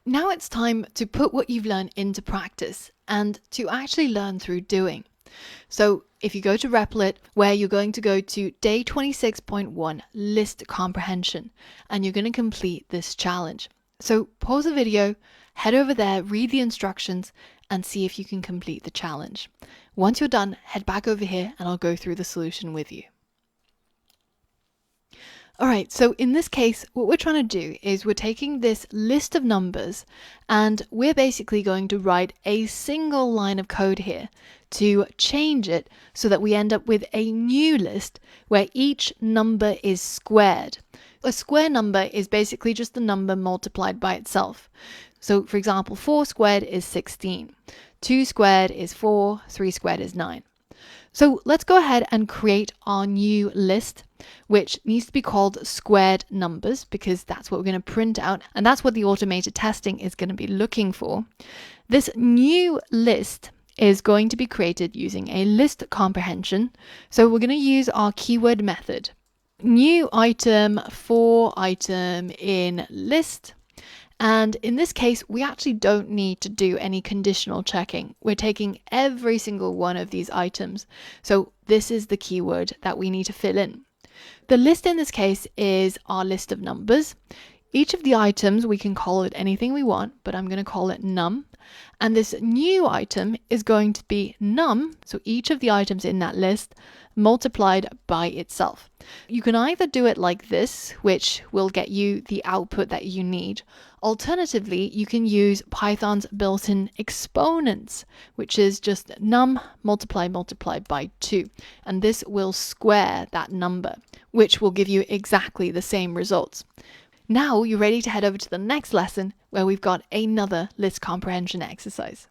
Now it's time to put what you've learned into practice and to actually learn through doing. So if you go to Replit, where you're going to go to day 26.1 list comprehension, and you're going to complete this challenge. So pause the video, head over there, read the instructions, and see if you can complete the challenge. Once you're done, head back over here and I'll go through the solution with you. All right, so in this case, what we're trying to do is we're taking this list of numbers and we're basically going to write a single line of code here to change it so that we end up with a new list where each number is squared. A square number is basically just the number multiplied by itself. So for example, 4 squared is 16, 2 squared is 4, 3 squared is 9. So let's go ahead and create our new list, which needs to be called squared numbers because that's what we're going to print out and that's what the automated testing is going to be looking for. This new list is going to be created using a list comprehension. So we're going to use our keyword method. New item for item in list. And in this case, we actually don't need to do any conditional checking. We're taking every single one of these items. So this is the keyword that we need to fill in. The list in this case is our list of numbers. Each of the items, we can call it anything we want, but I'm going to call it num. And this new item is going to be num, so each of the items in that list multiplied by itself. You can either do it like this, which will get you the output that you need. Alternatively, you can use Python's built-in exponents, which is just num multiplied by 2. And this will square that number, which will give you exactly the same results. Now you're ready to head over to the next lesson where we've got another list comprehension exercise.